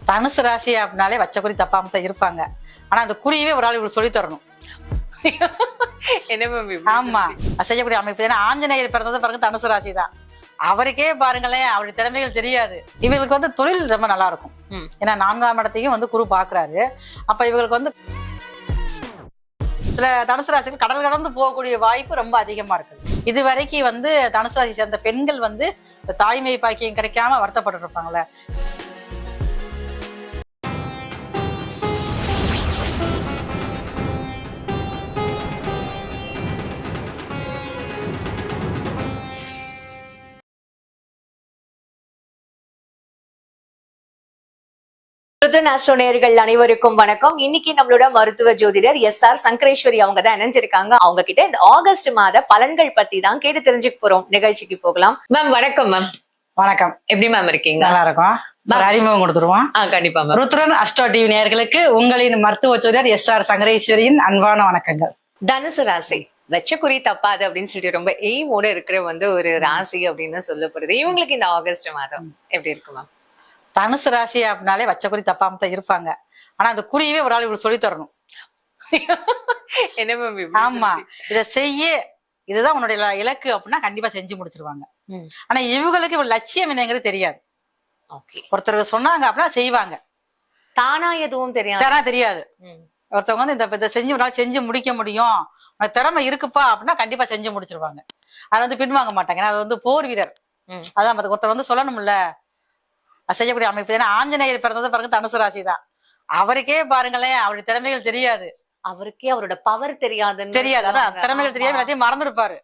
தனுசு ராசி அப்படின்னாலே வச்ச குறி தப்பாம தான் இருப்பாங்க. ஆனா அந்த குறியவே ஒரு ஆள் இவங்களுக்கு சொல்லி தரணும். என்ன மேம்? ஆமா, செய்யக்கூடிய அமைப்பு. ஏன்னா ஆஞ்சநேயர் பிறந்தது பாருங்க தனுசு ராசி தான். அவருக்கே பாருங்களேன், அவருடைய திறமைகள் தெரியாது. இவங்களுக்கு வந்து தொழில் ரொம்ப நல்லா இருக்கும். ஏன்னா 4ஆம் இடத்தையும் வந்து குரு பாக்குறாரு. அப்ப இவங்களுக்கு வந்து சில தனுசு ராசிகள் கடல் கடந்து போகக்கூடிய வாய்ப்பு ரொம்ப அதிகமா இருக்குது. இது வரைக்கும் வந்து தனுசு ராசி சேர்ந்த பெண்கள் வந்து தாய்மை பாக்கியம் கிடைக்காம வருத்தப்பட்டு இருப்பாங்களே. நேயர்கள் அனைவருக்கும் வணக்கம். இன்னைக்கு நம்மளோட மருத்துவ ஜோதிடர் SR சங்கரேஸ்வரி அவங்க தான் இணைஞ்சிருக்காங்க. அவங்க கிட்ட இந்த ஆகஸ்ட் மாத பலன்கள் பத்தி தான் கேட்டு தெரிஞ்சுக்க போறோம். நிகழ்ச்சிக்கு போகலாம். மேம் வணக்கம். மேம் வணக்கம். எப்படி மேம் இருக்கீங்க? நல்லா இருக்கும். அறிமுகம் கொடுத்துருவோம். கண்டிப்பா மேம். ருத்ரன் அஸ்ட்ரோ டிவி நேயர்களுக்கு உங்களின் மருத்துவ ஜோதிடர் SR சங்கரேஸ்வரியின் அன்பான வணக்கங்கள். தனுசு ராசி வச்ச குறி தப்பாது அப்படின்னு சொல்லிட்டு ரொம்ப எய்மோட இருக்கிற வந்து ஒரு ராசி அப்படின்னு சொல்லப்படுது. இவங்களுக்கு இந்த ஆகஸ்ட் மாதம் எப்படி இருக்கு மேம்? தனுசு ராசி அப்படின்னாலே வச்ச குறி தப்பாம தான் இருப்பாங்க. ஆனா அந்த குறியவே ஒரு ஆள் இவங்களுக்கு சொல்லி தரணும். என்ன மேம்? ஆமா, இத செய்ய, இதுதான் உன்னுடைய இலக்கு அப்படின்னா கண்டிப்பா செஞ்சு முடிச்சிருவாங்க. ஆனா இவங்களுக்கு இவங்க லட்சியம் என்னங்கிறது தெரியாது. ஒருத்தருக்கு சொன்னாங்க அப்படின்னா செய்வாங்க. தானா எதுவும் தெரியாது. ஒருத்தவங்க வந்து இந்த செஞ்சு முடிக்க முடியும், உனக்கு திறமை இருக்குப்பா அப்படின்னா கண்டிப்பா செஞ்சு முடிச்சிருவாங்க. அதை வந்து பின்வாங்க மாட்டாங்க. ஏன்னா அது வந்து போர் வீரர். அதான் ஒருத்தர் வந்து சொல்லணும்ல செய்யக்கூடிய அமைப்பு. ஏன்னா ஆஞ்சநேயர் பிறந்தது பாருங்க தனுசு ராசி தான். அவருக்கே பாருங்களேன், அவருடைய திறமைகள் தெரியாது. அவருக்கே அவரோட பவர் தெரியாது. அதான் திறமைகள் தெரியாம எல்லாத்தையும் மறந்துருப்பாரு.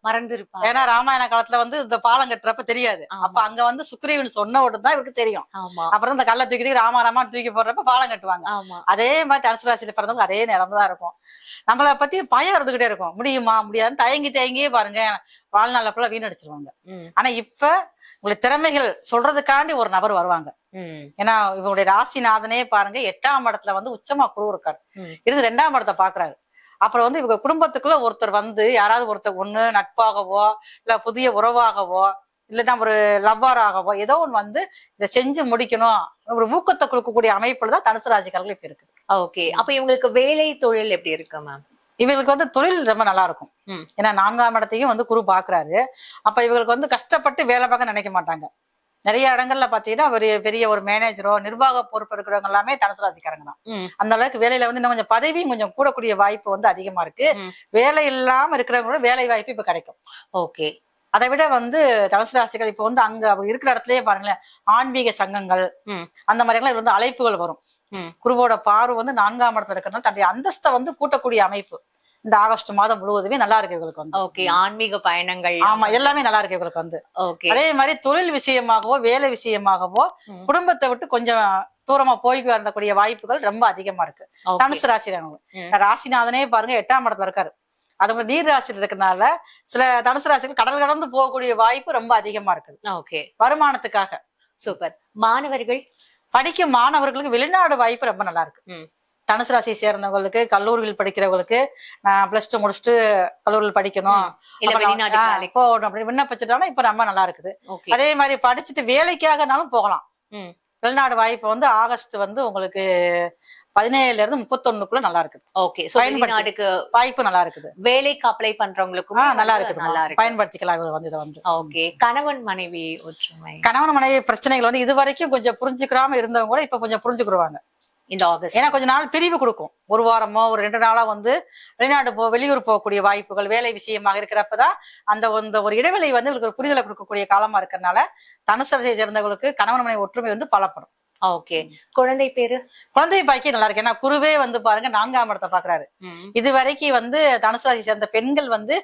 ஏன்னா ராமாயண காலத்துல வந்து இந்த பாலம் கட்டுறப்ப தெரியாது. அப்ப அங்க வந்து சுக்ரீவன் சொன்ன உடனே தான் இவருக்கு தெரியும். அப்புறம் இந்த கல்லை தூக்கி ராமா தூக்கி போடுறப்ப பாலம் கட்டுவாங்க. அதே மாதிரி தனுசு ராசியில பிறந்தவங்க அதே நிலம்தான் இருக்கும். நம்மளை பத்தி பயம் இருந்துகிட்டே இருக்கும். முடியுமா முடியாதுன்னு தயங்கியே பாருங்க வாழ்நாள் ஃபுல்லா வீணடிச்சிருவாங்க. ஆனா இப்ப உங்களுக்கு திறமைகள் சொல்றதுக்காண்டி ஒரு நபர் வருவாங்க. ஏன்னா இவங்களுடைய ராசிநாதனே பாருங்க 8ஆம் இடத்துல வந்து உச்சமா குரு இருக்காரு. இருந்து 2ஆம் இடத்தை பாக்குறாரு. அப்புறம் வந்து இவங்க குடும்பத்துக்குள்ள ஒருத்தர் வந்து யாராவது ஒருத்தர் ஒண்ணு நட்பாகவோ இல்ல புதிய உறவாகவோ இல்லைன்னா ஒரு லவ்வாராகவோ ஏதோ ஒன்று வந்து இதை செஞ்சு முடிக்கணும் ஒரு ஊக்கத்தை கொடுக்கக்கூடிய அமைப்புல தான் தனுசு ராசிக்காரர்கள் இப்ப இருக்குது. ஓகே, அப்ப இவங்களுக்கு வேலை தொழில் எப்படி இருக்கு மேம்? இவங்களுக்கு வந்து தொழில் ரொம்ப நல்லா இருக்கும். ஏன்னா 4ஆம் இடத்தையும் வந்து குரு பாக்குறாரு. அப்ப இவங்களுக்கு வந்து கஷ்டப்பட்டு வேலை பார்க்க நினைக்க மாட்டாங்க. நிறைய இடங்கள்ல பாத்தீங்கன்னா ஒரு பெரிய ஒரு மேனேஜரோ நிர்வாக பொறுப்பு இருக்கிறவங்க எல்லாமே தனுசு ராசிக்காரங்க தான். அந்த அளவுக்கு வேலையில வந்து இன்னும் கொஞ்சம் பதவியும் கொஞ்சம் கூடக்கூடிய வாய்ப்பு வந்து அதிகமா இருக்கு. வேலை இல்லாம இருக்கிறவங்களோட வேலை வாய்ப்பு இப்ப கிடைக்கும். ஓகே, அதை விட வந்து தனுசு ராசிகள் இப்ப வந்து அங்க இருக்கிற இடத்துலயே பாருங்களேன், ஆன்மீக சங்கங்கள் அந்த மாதிரி எல்லாம் வந்து அழைப்புகள் வரும். குருவோட பார்வை வந்து 4ஆம் இடத்துல இருக்கிறதுனால தன்னுடைய அந்தஸ்தை வந்து கூட்டக்கூடிய அமைப்பு இந்த ஆகஸ்ட் மாதம் முழுவதுமே நல்லா இருக்கு இவங்களுக்கு வந்து. ஓகே, ஆன்மீக பயணங்கள் ஆமா எல்லாமே நல்லா இருக்கு இவங்களுக்கு வந்து. அதே மாதிரி தொழில் விஷயமாகவோ வேலை விஷயமாகவோ குடும்பத்தை விட்டு கொஞ்சம் தூரமா போய் வரக்கூடிய வாய்ப்புகள் ரொம்ப அதிகமா இருக்கு தனுசு ராசியில. ராசிநாதனே பாருங்க 8ஆம் இடத்துல இருக்காரு. அது நீர் ராசியில் இருக்கிறதுனால சில தனுசு ராசிகள் கடல் கடந்து போகக்கூடிய வாய்ப்பு ரொம்ப அதிகமா இருக்குது. ஓகே, வருமானத்துக்காக. சூப்பர். மாணவர்கள் படிக்கும் மாணவர்களுக்கு வெளிநாடு வாய்ப்பு ரொம்ப நல்லா இருக்கு. தனுசு ராசியை சேர்ந்தவங்களுக்கு கல்லூரிகள் படிக்கிறவங்களுக்கு +2 முடிச்சுட்டு கல்லூரியில் படிக்கணும் போகணும் அப்படின்னு விண்ணப்பிச்சுட்டோம்னா இப்ப ரொம்ப நல்லா இருக்குது. அதே மாதிரி படிச்சுட்டு வேலைக்காகனாலும் போகலாம். வெளிநாடு வாய்ப்பு வந்து ஆகஸ்ட் வந்து உங்களுக்கு 17ல இருந்து 31க்குள்ள நல்லா இருக்குது. ஓகே, வெளிநாடுக்கு வாய்ப்பு நல்லா இருக்குது. வேலைக்கு அப்ளை பண்றவங்களுக்கும் நல்லா இருக்குது, பயன்படுத்திக்கலாம் இதை வந்து. ஓகே, கணவன் மனைவி ஒற்றுமை, கணவன் மனைவி பிரச்சனைகள் வந்து இது வரைக்கும் கொஞ்சம் புரிஞ்சுக்கிறாம இருந்தவங்க கூட இப்ப கொஞ்சம் புரிஞ்சுக்கிடுவாங்க இந்த ஆகஸ்ட். ஏன்னா கொஞ்ச நாள் பிரிவு கொடுக்கும். ஒரு வாரமோ ஒரு 2 நாளா வந்து வெளிநாடு வெளியூர் போகக்கூடிய வாய்ப்புகள் வேலை விஷயமாக இருக்கிறப்பதான் அந்த ஒரு இடைவெளி வந்து உங்களுக்கு புரிதலை கொடுக்கக்கூடிய காலமா இருக்கிறதுனால தனுசு ராசியை சேர்ந்தவங்களுக்கு கணவன் மனைவி ஒற்றுமை வந்து பலப்படும். ஓகே, குழந்தை பேரு குழந்தை பாக்கி நல்லா இருக்கு. ஏன்னா குருவே வந்து பாருங்க 4ஆம் இடத்தை பாக்குறாரு. இது வரைக்கும் வந்து தனுசு ராசி சேர்ந்த பெண்கள் வந்து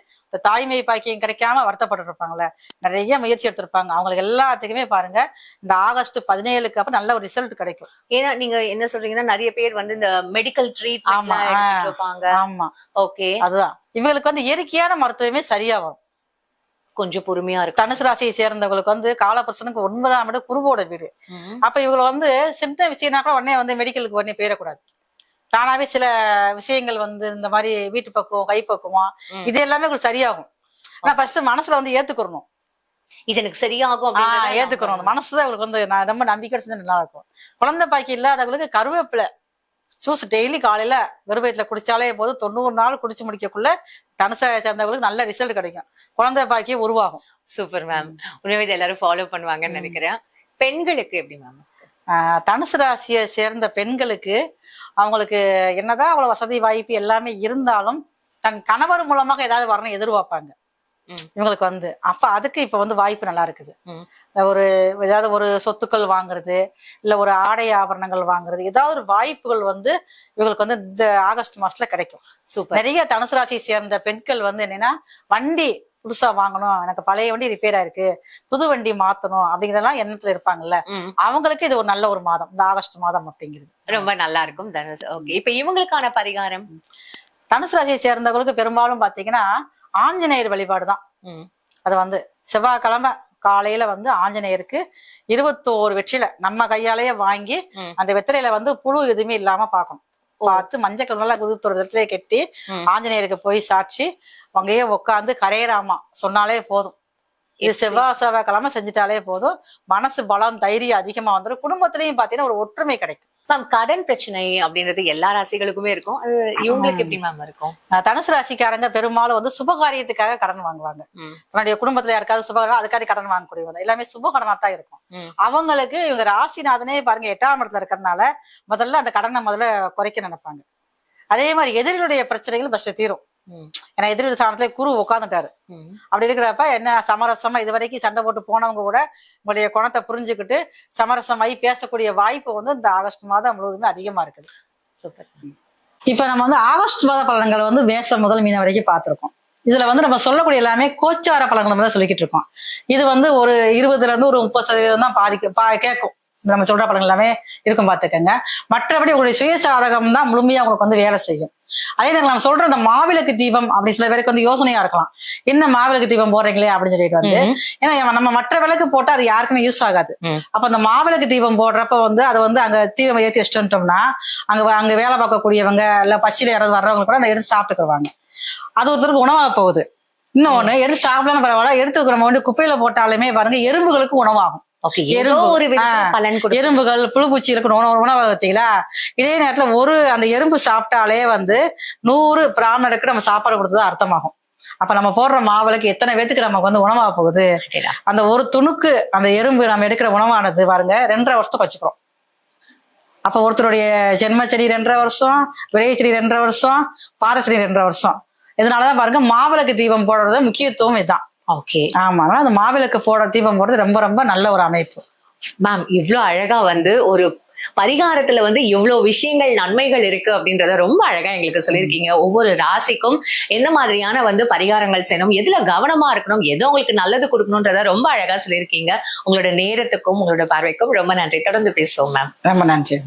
தாய்மை பாக்கியம் கிடைக்காம வருத்தப்பட்டு இருப்பாங்களே, நிறைய முயற்சி எடுத்திருப்பாங்க. அவங்களுக்கு எல்லாத்துக்குமே பாருங்க இந்த ஆகஸ்ட் 17க்கு அப்புறம் நல்ல ஒரு ரிசல்ட் கிடைக்கும். ஏன்னா நீங்க என்ன சொல்றீங்கன்னா நிறைய பேர் வந்து இந்த மெடிக்கல் ட்ரீட்மெண்ட் இருப்பாங்க. ஆமா, ஓகே, அதுதான் இவங்களுக்கு வந்து இயற்கையான மருத்துவமே சரியாகும். கொஞ்சம் பொறுமையா இருக்கு. தனுசு ராசியை சேர்ந்தவங்களுக்கு வந்து காலபுருஷனுக்கு 9ஆம் இடம் குருவோட வீடு. அப்ப இவங்க வந்து சின்ன விஷயம்னா கூட உடனே வந்து மெடிக்கலுக்கு உடனே போயிடக்கூடாது. தானாவே சில விஷயங்கள் வந்து இந்த மாதிரி வீட்டு பக்குவம் கைப்பக்குவம் இது எல்லாமே உங்களுக்கு சரியாகும். ஆனா ஃபர்ஸ்ட் மனசுல வந்து ஏத்துக்கணும். இது எனக்கு சரியாகும் அப்படின்றத ஏத்துக்கணும். அந்த மனசுதான் அவங்களுக்கு வந்து நான் ரொம்ப நம்பிக்கை செஞ்சா நல்லா இருக்கும். குழந்தை பாக்கி இல்லாதவங்களுக்கு கருவேப்பிலை ஜூஸ் டெய்லி காலையில வெறும் வயிற்றுல குடிச்சாலே போதும். 90 நாள் குடிச்சு முடிக்கக்குள்ள தனுசை சேர்ந்தவங்களுக்கு நல்ல ரிசல்ட் கிடைக்கும். குழந்தை பாக்கி உருவாகும். Super ma'am. உண்மையை இதை எல்லாரும் ஃபாலோ பண்ணுவாங்கன்னு நினைக்கிறேன். பெண்களுக்கு எப்படி மேம்? தனுசு ராசியை சேர்ந்த பெண்களுக்கு அவங்களுக்கு என்னதான் அவ்வளவு வசதி வாய்ப்பு எல்லாமே இருந்தாலும் தன் கணவர் மூலமாக ஏதாவது வரணும் எதிர்பார்ப்பாங்க இவங்களுக்கு வந்து. அப்ப அதுக்கு இப்ப வந்து வாய்ப்பு நல்லா இருக்குது. ஒரு ஏதாவது ஒரு சொத்துக்கள் வாங்குறது, இல்ல ஒரு ஆடை ஆபரணங்கள் வாங்குறது, ஏதாவது ஒரு வாய்ப்புகள் வந்து இவங்களுக்கு வந்து இந்த ஆகஸ்ட் மாசத்துல கிடைக்கும். சூப்பர். நிறைய தனுசு ராசியை சேர்ந்த பெண்கள் வந்து என்னன்னா வண்டி புதுசா வாங்கணும், எனக்கு பழைய வண்டி ரிப்பேர் ஆயிருக்கு, புது வண்டி மாத்தணும் அப்படிங்கறதெல்லாம் எண்ணத்துல இருப்பாங்கல்ல, அவங்களுக்கு இது ஒரு நல்ல ஒரு மாதம், இந்த ஆகஸ்ட் மாதம் அப்படிங்கிறது ரொம்ப நல்லா இருக்கும் தனுசு. ஓகே, இப்ப இவங்களுக்கான பரிகாரம் தனுசு ராசியை சேர்ந்தவங்களுக்கு பெரும்பாலும் பாத்தீங்கன்னா ஆஞ்சநேயர் வழிபாடுதான். அது வந்து செவ்வாய்க்கிழமை காலையில வந்து ஆஞ்சநேயருக்கு 21 வெற்றிலை நம்ம கையாலேயே வாங்கி அந்த வெற்றிலையில வந்து புழு எதுவுமே இல்லாம பார்க்கணும். பார்த்து மஞ்சள் கலர்ல 21 வெற்றிலையை கட்டி ஆஞ்சநேயருக்கு போய் சாட்சி அங்கேயே உட்காந்து கரையராமா சொன்னாலே போதும். இது செவ்வாய்க்கிழமை செஞ்சுட்டாலே போதும். மனசு பலம் தைரியம் அதிகமா வந்துடும். குடும்பத்திலையும் பாத்தீங்கன்னா ஒரு ஒற்றுமை கிடைக்கும். மேம், கடன் பிரச்சனை அப்படின்றது எல்லா ராசிகளுக்குமே இருக்கும். அது இவங்களுக்கு எப்படி மேம் இருக்கும்? தனுசு ராசிக்காரங்க பெரும்பாலும் வந்து சுபகாரியத்துக்காக கடன் வாங்குவாங்க. தன்னுடைய குடும்பத்துல யாருக்காவது சுபகாரம் அதுக்காக கடன் வாங்கக்கூடியவங்க எல்லாமே சுப கடனா தான் இருக்கும். அவங்களுக்கு இவங்க ராசிநாதனே பாருங்க 8ஆம் இடத்துல இருக்கிறதுனால முதல்ல அந்த கடனை முதல்ல குறைக்க நினைப்பாங்க. அதே மாதிரி எதிரிகளுடைய பிரச்சனைகள் ஃபர்ஸ்ட் தீரும். ஏன்னா எதிரி சாணத்துல குரு உட்காந்துட்டாரு. அப்படி இருக்கிறப்ப என்ன சமரசமா இது வரைக்கும் சண்டை போட்டு போனவங்க கூட உங்களுடைய குணத்தை புரிஞ்சுக்கிட்டு சமரசமாயி பேசக்கூடிய வாய்ப்பு வந்து இந்த ஆகஸ்ட் மாதம் முழுவதுமே அதிகமா இருக்குது. சூப்பர். இப்ப நம்ம வந்து ஆகஸ்ட் மாத பலன்கள் வந்து மேசம் முதல் மீனம் வரைக்கும் பார்த்திருக்கோம். இதுல வந்து நம்ம சொல்லக்கூடிய எல்லாமே கோச்சார பலன்கள் தான் சொல்லிக்கிட்டு இருக்கோம். இது வந்து ஒரு 20% இருந்து ஒரு 30% தான் கேட்கும். நம்ம சொல்ற பலன்கள் எல்லாமே இருக்கும் பாத்துக்கங்க. மற்றபடி உங்களுடைய சுயசாதகம் தான் முழுமையா உங்களுக்கு வந்து வேலை செய்யும். அதே நம்ம சொல்ற இந்த மாவிளக்கு தீபம் அப்படி சில பேருக்கு வந்து யோசனையா இருக்கலாம், என்ன மாவிளக்கு தீபம் போடுறீங்களே அப்படின்னு சொல்லிட்டு வந்து. ஏன்னா நம்ம மற்ற விளக்கு போட்டா அது யாருக்குமே யூஸ் ஆகாது. அப்ப அந்த மாவிளக்கு தீபம் போடுறப்ப வந்து அது வந்து அங்க தீபம் ஏற்றி வச்சுட்டோம்னா அங்க வேலை பார்க்கக்கூடியவங்க இல்ல பசியில யாராவது வர்றவங்க கூட எடுத்து சாப்பிட்டுக்குவாங்க. அது ஒருத்தருக்கு உணவாக போகுது. இன்னொன்னு எடுத்து சாப்பிடலாம் பரவாயில்ல, எடுத்து நம்ம வந்து குப்பையில போட்டாலுமே பாருங்க எறும்புகளுக்கு உணவாகும். எறும்புகள் புழுப்பூச்சிகளுக்கு உணவகத்தீங்களா. இதே நேரத்துல அந்த எறும்பு சாப்பிட்டாலே வந்து 100 பிராமணருக்கு நம்ம சாப்பாடு கொடுத்தது அர்த்தமாகும். அப்ப நம்ம போடுற மாவிளக்கு எத்தனை பேத்துக்கு நமக்கு வந்து உணவாக போகுது. அந்த ஒரு துணுக்கு அந்த எறும்பு நம்ம எடுக்கிற உணவானது பாருங்க 2.5 வருஷத்துக்கு வச்சுக்கிறோம். அப்ப ஒருத்தருடைய ஜென்மச்சரி 2.5 வருஷம், விரைச்சரி 2.5 வருஷம், பாரசரி 2.5 வருஷம். இதனாலதான் பாருங்க மாவிளக்கு தீபம் போடுறது முக்கியத்துவம் இதுதான். ஓகே, ஆமா, அந்த மாவிளக்கு தீபம் போடுறது ரொம்ப ரொம்ப நல்ல ஒரு அமைப்பு. மேம், இவ்வளவு அழகா வந்து ஒரு பரிகாரத்துல வந்து எவ்வளவு விஷயங்கள் நன்மைகள் இருக்கு அப்படின்றத ரொம்ப அழகா எங்களுக்கு சொல்லியிருக்கீங்க. ஒவ்வொரு ராசிக்கும் எந்த மாதிரியான வந்து பரிகாரங்கள் செய்யணும், எதுல கவனமா இருக்கணும், எது உங்களுக்கு நல்லது கொடுக்கணும்ன்றத ரொம்ப அழகா சொல்லியிருக்கீங்க. உங்களோட நேரத்துக்கும் உங்களோட பார்வைக்கும் ரொம்ப நன்றி. தொடர்ந்து பேசுவோம் மேம். ரொம்ப நன்றி.